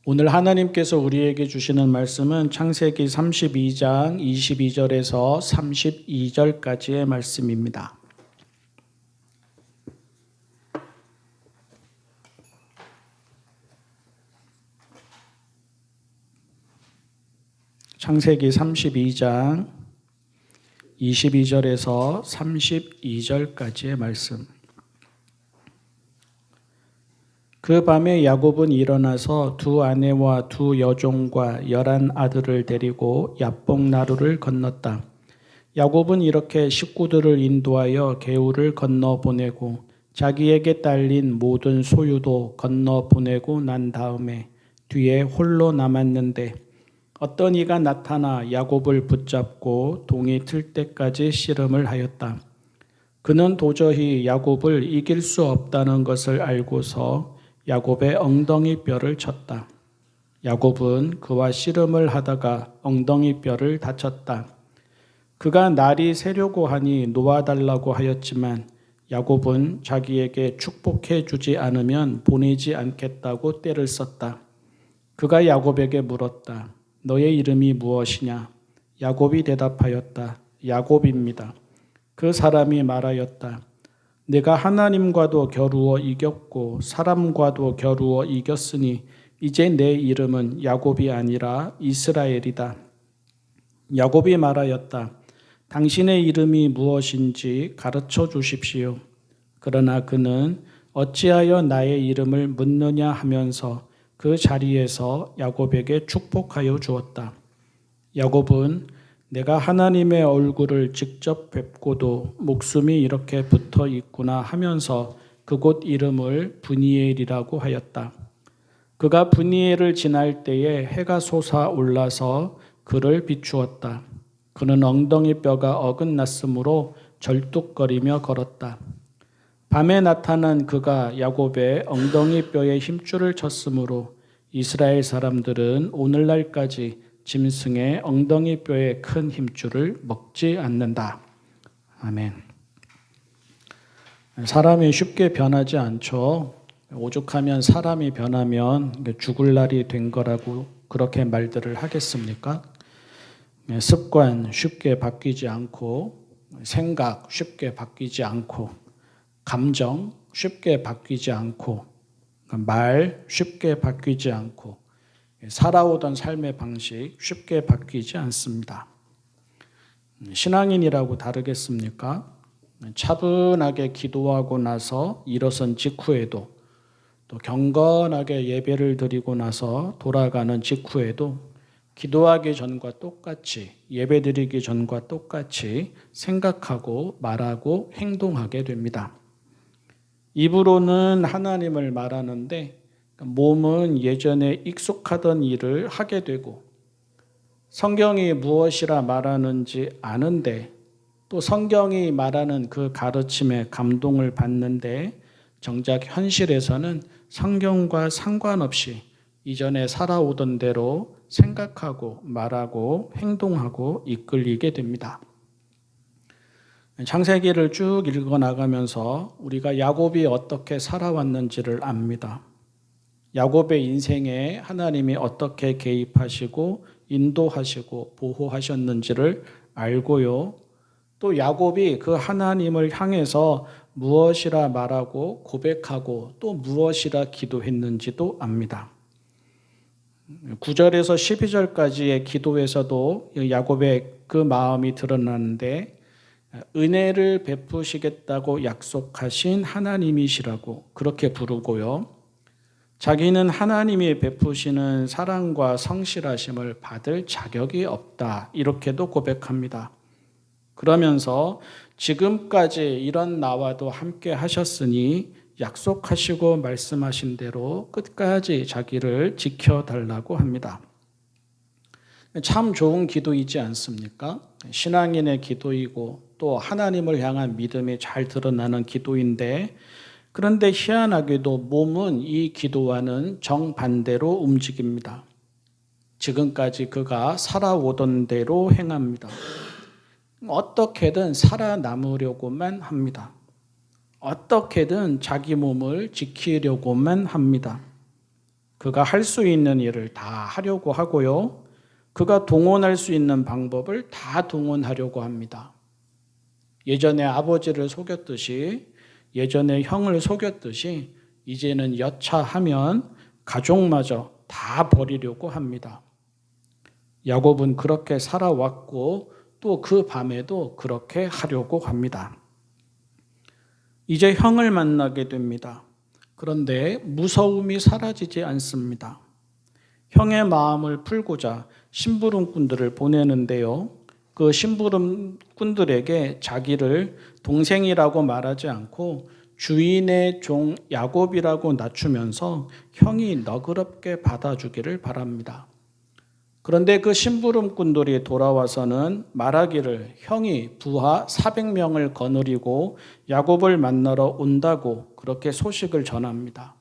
오늘 하나님께서 우리에게 주시는 말씀은 창세기 32장 22절에서 32절까지의 말씀입니다. 창세기 32장 22절에서 32절까지의 말씀. 그 밤에 야곱은 일어나서 두 아내와 두 여종과 11 아들을 데리고 야복 나루를 건넜다. 야곱은 이렇게 식구들을 인도하여 개울을 건너 보내고 자기에게 딸린 모든 소유도 건너 보내고 난 다음에 뒤에 홀로 남았는데 어떤 이가 나타나 야곱을 붙잡고 동이 틀 때까지 씨름을 하였다. 그는 도저히 야곱을 이길 수 없다는 것을 알고서 야곱의 엉덩이 뼈를 쳤다. 야곱은 그와 씨름을 하다가 엉덩이 뼈를 다쳤다. 그가 날이 새려고 하니 놓아달라고 하였지만 야곱은 자기에게 축복해 주지 않으면 보내지 않겠다고 떼를 썼다. 그가 야곱에게 물었다. 너의 이름이 무엇이냐? 야곱이 대답하였다. 야곱입니다. 그 사람이 말하였다. 내가 하나님과도 겨루어 이겼고 사람과도 겨루어 이겼으니 이제 내 이름은 야곱이 아니라 이스라엘이다. 야곱이 말하였다. 당신의 이름이 무엇인지 가르쳐 주십시오. 그러나 그는 어찌하여 나의 이름을 묻느냐 하면서 그 자리에서 야곱에게 축복하여 주었다. 야곱은 내가 하나님의 얼굴을 직접 뵙고도 목숨이 이렇게 붙어 있구나 하면서 그곳 이름을 브니엘이라고 하였다. 그가 브니엘을 지날 때에 해가 솟아올라서 그를 비추었다. 그는 엉덩이 뼈가 어긋났으므로 절뚝거리며 걸었다. 밤에 나타난 그가 야곱의 엉덩이 뼈에 힘줄을 쳤으므로 이스라엘 사람들은 오늘날까지 짐승의 엉덩이 뼈에 큰 힘줄을 먹지 않는다. 아멘. 사람이 쉽게 변하지 않죠. 오죽하면 사람이 변하면 죽을 날이 된 거라고 그렇게 말들을 하겠습니까? 습관 쉽게 바뀌지 않고, 생각 쉽게 바뀌지 않고, 감정 쉽게 바뀌지 않고, 말 쉽게 바뀌지 않고, 살아오던 삶의 방식 쉽게 바뀌지 않습니다. 신앙인이라고 다르겠습니까? 차분하게 기도하고 나서 일어선 직후에도 또 경건하게 예배를 드리고 나서 돌아가는 직후에도 기도하기 전과 똑같이 예배 드리기 전과 똑같이 생각하고 말하고 행동하게 됩니다. 입으로는 하나님을 말하는데 몸은 예전에 익숙하던 일을 하게 되고 성경이 무엇이라 말하는지 아는데 또 성경이 말하는 그 가르침에 감동을 받는데 정작 현실에서는 성경과 상관없이 이전에 살아오던 대로 생각하고 말하고 행동하고 이끌리게 됩니다. 창세기를 쭉 읽어나가면서 우리가 야곱이 어떻게 살아왔는지를 압니다. 야곱의 인생에 하나님이 어떻게 개입하시고 인도하시고 보호하셨는지를 알고요. 또 야곱이 그 하나님을 향해서 무엇이라 말하고 고백하고 또 무엇이라 기도했는지도 압니다. 9절에서 12절까지의 기도에서도 야곱의 그 마음이 드러나는데 은혜를 베푸시겠다고 약속하신 하나님이시라고 그렇게 부르고요. 자기는 하나님이 베푸시는 사랑과 성실하심을 받을 자격이 없다. 이렇게도 고백합니다. 그러면서 지금까지 이런 나와도 함께 하셨으니 약속하시고 말씀하신 대로 끝까지 자기를 지켜달라고 합니다. 참 좋은 기도이지 않습니까? 신앙인의 기도이고 또 하나님을 향한 믿음이 잘 드러나는 기도인데 그런데 희한하게도 몸은 이 기도와는 정반대로 움직입니다. 지금까지 그가 살아오던 대로 행합니다. 어떻게든 살아남으려고만 합니다. 어떻게든 자기 몸을 지키려고만 합니다. 그가 할 수 있는 일을 다 하려고 하고요. 그가 동원할 수 있는 방법을 다 동원하려고 합니다. 예전에 아버지를 속였듯이, 예전에 형을 속였듯이 이제는 여차하면 가족마저 다 버리려고 합니다. 야곱은 그렇게 살아왔고 또 그 밤에도 그렇게 하려고 합니다. 이제 형을 만나게 됩니다. 그런데 무서움이 사라지지 않습니다. 형의 마음을 풀고자 심부름꾼들을 보내는데요. 그 심부름꾼들에게 자기를 동생이라고 말하지 않고 주인의 종 야곱이라고 낮추면서 형이 너그럽게 받아주기를 바랍니다. 그런데 그 심부름꾼들이 돌아와서는 말하기를 형이 부하 400명을 거느리고 야곱을 만나러 온다고 그렇게 소식을 전합니다.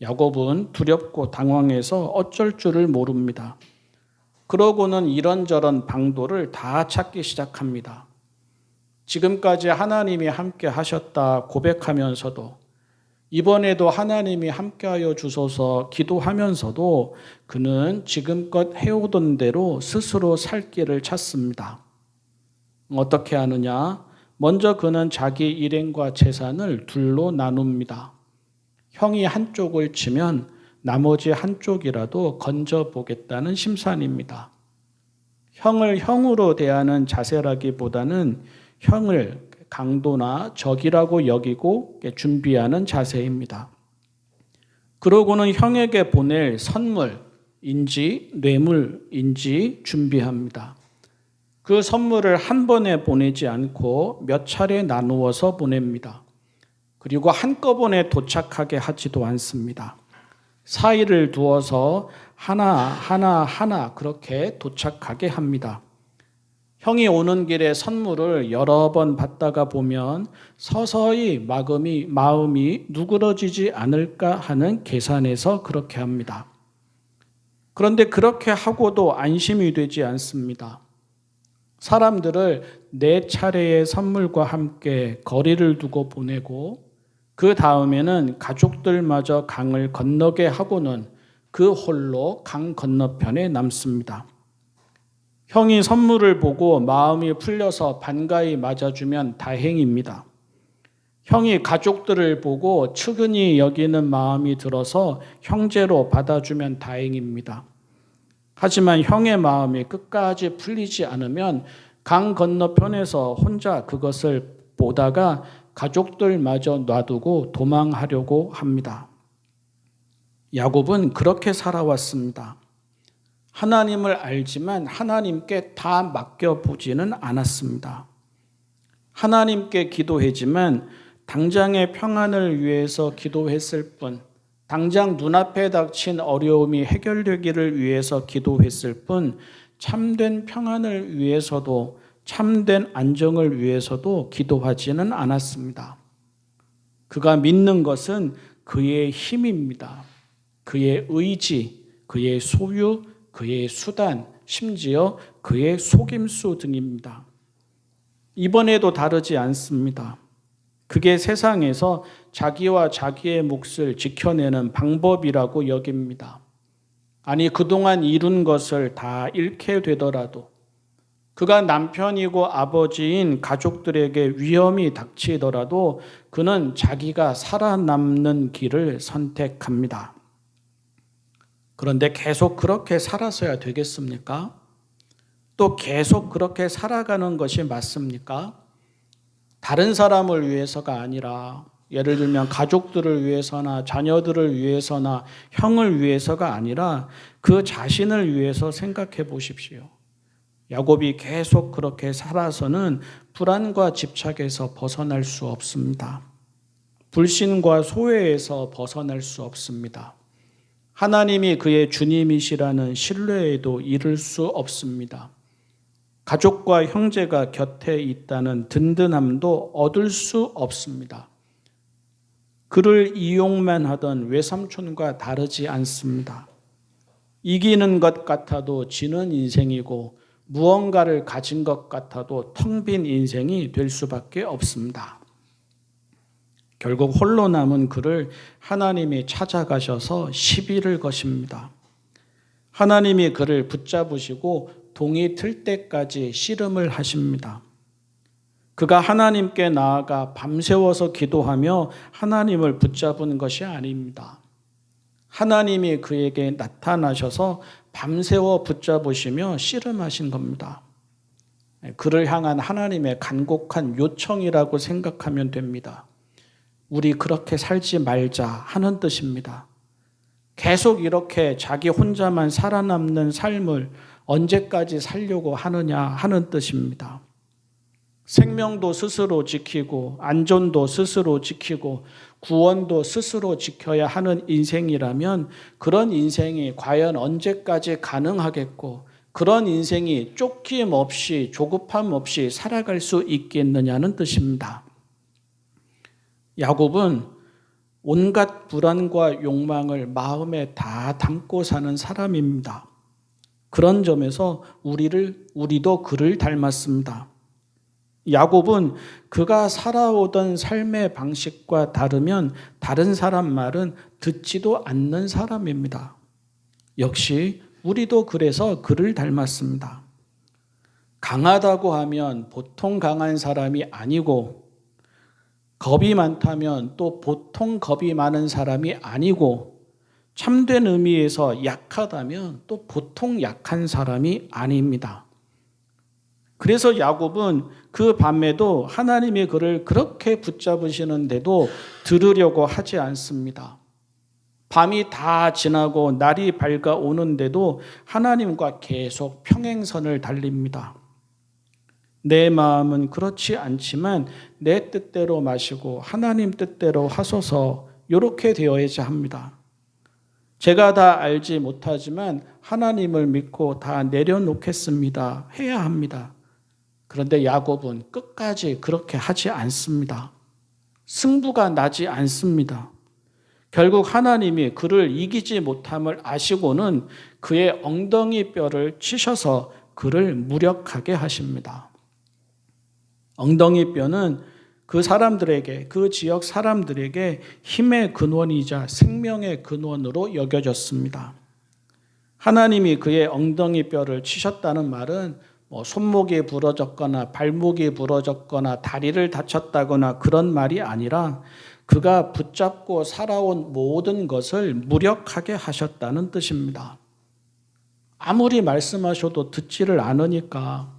야곱은 두렵고 당황해서 어쩔 줄을 모릅니다. 그러고는 이런저런 방도를 다 찾기 시작합니다. 지금까지 하나님이 함께 하셨다 고백하면서도 이번에도 하나님이 함께하여 주소서 기도하면서도 그는 지금껏 해오던 대로 스스로 살 길을 찾습니다. 어떻게 하느냐? 먼저 그는 자기 일행과 재산을 둘로 나눕니다. 형이 한쪽을 치면 나머지 한쪽이라도 건져보겠다는 심산입니다. 형을 형으로 대하는 자세라기보다는 형을 강도나 적이라고 여기고 준비하는 자세입니다. 그러고는 형에게 보낼 선물인지 뇌물인지 준비합니다. 그 선물을 한 번에 보내지 않고 몇 차례 나누어서 보냅니다. 그리고 한꺼번에 도착하게 하지도 않습니다. 사이를 두어서 하나 그렇게 도착하게 합니다. 형이 오는 길에 선물을 여러 번 받다가 보면 서서히 마음이 누그러지지 않을까 하는 계산에서 그렇게 합니다. 그런데 그렇게 하고도 안심이 되지 않습니다. 사람들을 네 차례의 선물과 함께 거리를 두고 보내고 그 다음에는 가족들마저 강을 건너게 하고는 그 홀로 강 건너편에 남습니다. 형이 선물을 보고 마음이 풀려서 반가이 맞아주면 다행입니다. 형이 가족들을 보고 측은히 여기는 마음이 들어서 형제로 받아주면 다행입니다. 하지만 형의 마음이 끝까지 풀리지 않으면 강 건너편에서 혼자 그것을 보다가 가족들마저 놔두고 도망하려고 합니다. 야곱은 그렇게 살아왔습니다. 하나님을 알지만 하나님께 다 맡겨보지는 않았습니다. 하나님께 기도했지만 당장의 평안을 위해서 기도했을 뿐, 당장 눈앞에 닥친 어려움이 해결되기를 위해서 기도했을 뿐, 참된 평안을 위해서도 참된 안정을 위해서도 기도하지는 않았습니다. 그가 믿는 것은 그의 힘입니다. 그의 의지, 그의 소유, 그의 수단, 심지어 그의 속임수 등입니다. 이번에도 다르지 않습니다. 그게 세상에서 자기와 자기의 몫을 지켜내는 방법이라고 여깁니다. 아니, 그동안 이룬 것을 다 잃게 되더라도 그가 남편이고 아버지인 가족들에게 위험이 닥치더라도 그는 자기가 살아남는 길을 선택합니다. 그런데 계속 그렇게 살아서야 되겠습니까? 또 계속 그렇게 살아가는 것이 맞습니까? 다른 사람을 위해서가 아니라, 예를 들면 가족들을 위해서나 자녀들을 위해서나 형을 위해서가 아니라 그 자신을 위해서 생각해 보십시오. 야곱이 계속 그렇게 살아서는 불안과 집착에서 벗어날 수 없습니다. 불신과 소외에서 벗어날 수 없습니다. 하나님이 그의 주님이시라는 신뢰에도 이를 수 없습니다. 가족과 형제가 곁에 있다는 든든함도 얻을 수 없습니다. 그를 이용만 하던 외삼촌과 다르지 않습니다. 이기는 것 같아도 지는 인생이고 무언가를 가진 것 같아도 텅 빈 인생이 될 수밖에 없습니다. 결국 홀로 남은 그를 하나님이 찾아가셔서 시비를 거십니다. 하나님이 그를 붙잡으시고 동이 틀 때까지 씨름을 하십니다. 그가 하나님께 나아가 밤새워서 기도하며 하나님을 붙잡은 것이 아닙니다. 하나님이 그에게 나타나셔서 밤새워 붙잡으시며 씨름하신 겁니다. 그를 향한 하나님의 간곡한 요청이라고 생각하면 됩니다. 우리 그렇게 살지 말자 하는 뜻입니다. 계속 이렇게 자기 혼자만 살아남는 삶을 언제까지 살려고 하느냐 하는 뜻입니다. 생명도 스스로 지키고 안전도 스스로 지키고 구원도 스스로 지켜야 하는 인생이라면 그런 인생이 과연 언제까지 가능하겠고 그런 인생이 쫓김 없이 조급함 없이 살아갈 수 있겠느냐는 뜻입니다. 야곱은 온갖 불안과 욕망을 마음에 다 담고 사는 사람입니다. 그런 점에서 우리도 그를 닮았습니다. 야곱은 그가 살아오던 삶의 방식과 다르면 다른 사람 말은 듣지도 않는 사람입니다. 역시 우리도 그래서 그를 닮았습니다. 강하다고 하면 보통 강한 사람이 아니고 겁이 많다면 또 보통 겁이 많은 사람이 아니고 참된 의미에서 약하다면 또 보통 약한 사람이 아닙니다. 그래서 야곱은 그 밤에도 하나님이 그를 그렇게 붙잡으시는데도 들으려고 하지 않습니다. 밤이 다 지나고 날이 밝아오는데도 하나님과 계속 평행선을 달립니다. 내 마음은 그렇지 않지만 내 뜻대로 마시고 하나님 뜻대로 하소서 이렇게 되어야지 합니다. 제가 다 알지 못하지만 하나님을 믿고 다 내려놓겠습니다 해야 합니다. 그런데 야곱은 끝까지 그렇게 하지 않습니다. 승부가 나지 않습니다. 결국 하나님이 그를 이기지 못함을 아시고는 그의 엉덩이 뼈를 치셔서 그를 무력하게 하십니다. 엉덩이 뼈는 그 사람들에게, 그 지역 사람들에게 힘의 근원이자 생명의 근원으로 여겨졌습니다. 하나님이 그의 엉덩이 뼈를 치셨다는 말은 손목이 부러졌거나 발목이 부러졌거나 다리를 다쳤다거나 그런 말이 아니라 그가 붙잡고 살아온 모든 것을 무력하게 하셨다는 뜻입니다. 아무리 말씀하셔도 듣지를 않으니까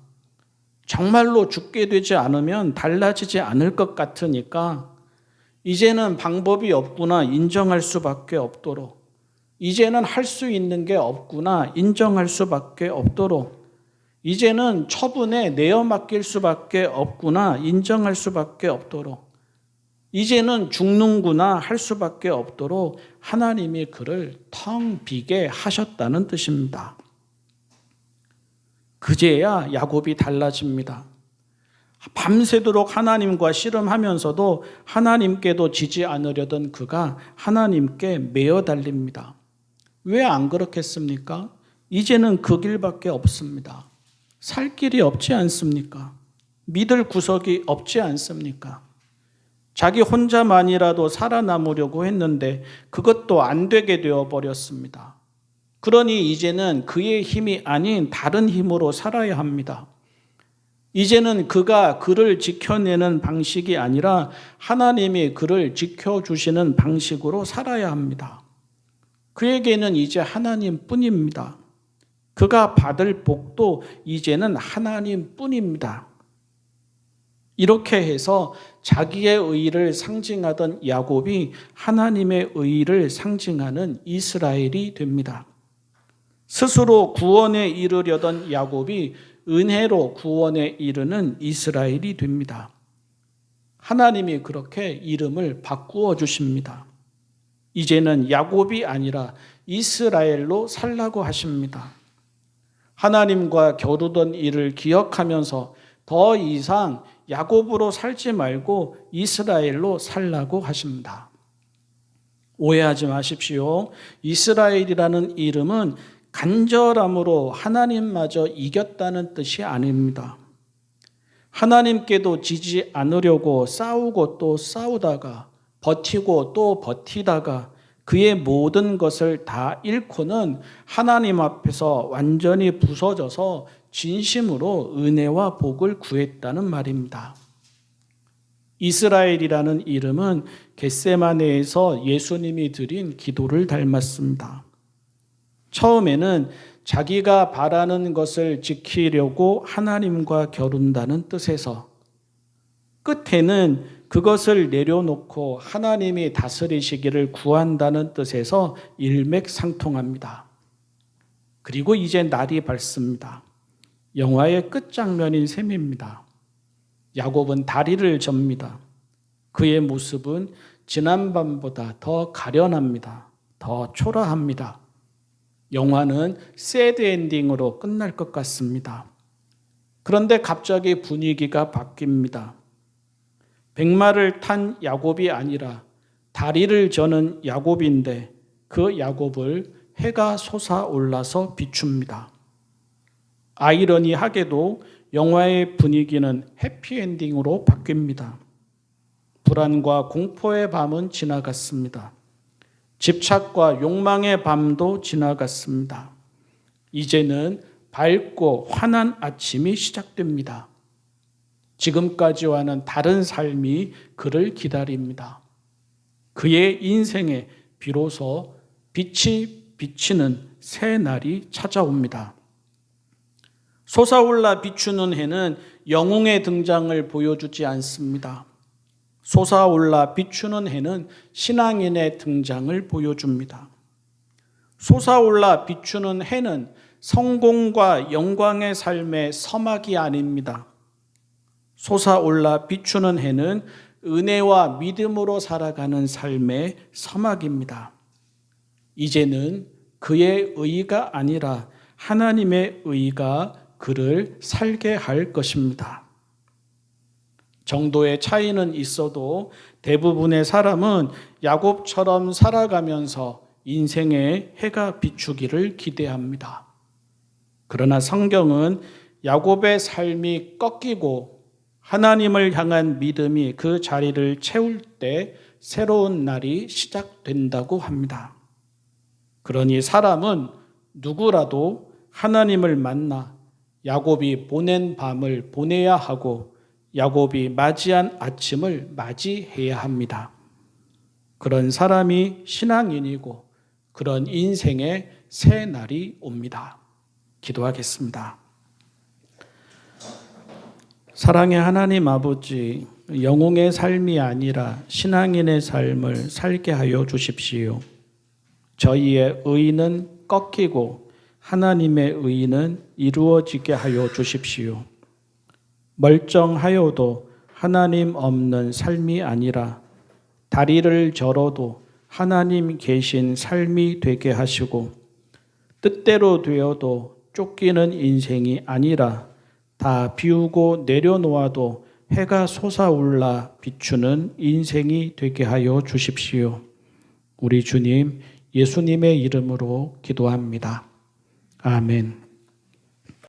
정말로 죽게 되지 않으면 달라지지 않을 것 같으니까 이제는 방법이 없구나 인정할 수밖에 없도록 이제는 할 수 있는 게 없구나 인정할 수밖에 없도록 이제는 처분에 내어 맡길 수밖에 없구나 인정할 수밖에 없도록 이제는 죽는구나 할 수밖에 없도록 하나님이 그를 텅 비게 하셨다는 뜻입니다. 그제야 야곱이 달라집니다. 밤새도록 하나님과 씨름하면서도 하나님께도 지지 않으려던 그가 하나님께 매어 달립니다. 왜 안 그렇겠습니까? 이제는 그 길밖에 없습니다. 살 길이 없지 않습니까? 믿을 구석이 없지 않습니까? 자기 혼자만이라도 살아남으려고 했는데 그것도 안 되게 되어버렸습니다. 그러니 이제는 그의 힘이 아닌 다른 힘으로 살아야 합니다. 이제는 그가 그를 지켜내는 방식이 아니라 하나님이 그를 지켜주시는 방식으로 살아야 합니다. 그에게는 이제 하나님뿐입니다. 그가 받을 복도 이제는 하나님뿐입니다. 이렇게 해서 자기의 의의를 상징하던 야곱이 하나님의 의의를 상징하는 이스라엘이 됩니다. 스스로 구원에 이르려던 야곱이 은혜로 구원에 이르는 이스라엘이 됩니다. 하나님이 그렇게 이름을 바꾸어 주십니다. 이제는 야곱이 아니라 이스라엘로 살라고 하십니다. 하나님과 겨루던 일을 기억하면서 더 이상 야곱으로 살지 말고 이스라엘로 살라고 하십니다. 오해하지 마십시오. 이스라엘이라는 이름은 간절함으로 하나님마저 이겼다는 뜻이 아닙니다. 하나님께도 지지 않으려고 싸우고 또 싸우다가 버티고 또 버티다가 그의 모든 것을 다 잃고는 하나님 앞에서 완전히 부서져서 진심으로 은혜와 복을 구했다는 말입니다. 이스라엘이라는 이름은 겟세마네에서 예수님이 드린 기도를 닮았습니다. 처음에는 자기가 바라는 것을 지키려고 하나님과 겨룬다는 뜻에서, 끝에는 그것을 내려놓고 하나님이 다스리시기를 구한다는 뜻에서 일맥상통합니다. 그리고 이제 날이 밝습니다. 영화의 끝장면인 셈입니다. 야곱은 다리를 접니다. 그의 모습은 지난밤보다 더 가련합니다. 더 초라합니다. 영화는 새드 엔딩으로 끝날 것 같습니다. 그런데 갑자기 분위기가 바뀝니다. 백마를 탄 야곱이 아니라 다리를 저는 야곱인데 그 야곱을 해가 솟아올라서 비춥니다. 아이러니하게도 영화의 분위기는 해피엔딩으로 바뀝니다. 불안과 공포의 밤은 지나갔습니다. 집착과 욕망의 밤도 지나갔습니다. 이제는 밝고 환한 아침이 시작됩니다. 지금까지와는 다른 삶이 그를 기다립니다. 그의 인생에 비로소 빛이 비치는 새 날이 찾아옵니다. 솟아올라 비추는 해는 영웅의 등장을 보여주지 않습니다. 솟아올라 비추는 해는 신앙인의 등장을 보여줍니다. 솟아올라 비추는 해는 성공과 영광의 삶의 서막이 아닙니다. 솟아올라 비추는 해는 은혜와 믿음으로 살아가는 삶의 서막입니다. 이제는 그의 의가 아니라 하나님의 의가 그를 살게 할 것입니다. 정도의 차이는 있어도 대부분의 사람은 야곱처럼 살아가면서 인생의 해가 비추기를 기대합니다. 그러나 성경은 야곱의 삶이 꺾이고 하나님을 향한 믿음이 그 자리를 채울 때 새로운 날이 시작된다고 합니다. 그러니 사람은 누구라도 하나님을 만나 야곱이 보낸 밤을 보내야 하고 야곱이 맞이한 아침을 맞이해야 합니다. 그런 사람이 신앙인이고 그런 인생의 새 날이 옵니다. 기도하겠습니다. 사랑의 하나님 아버지, 영웅의 삶이 아니라 신앙인의 삶을 살게 하여 주십시오. 저희의 의는 꺾이고 하나님의 의는 이루어지게 하여 주십시오. 멀쩡하여도 하나님 없는 삶이 아니라 다리를 절어도 하나님 계신 삶이 되게 하시고 뜻대로 되어도 쫓기는 인생이 아니라 다 비우고 내려놓아도 해가 솟아올라 비추는 인생이 되게 하여 주십시오. 우리 주님 예수님의 이름으로 기도합니다. 아멘.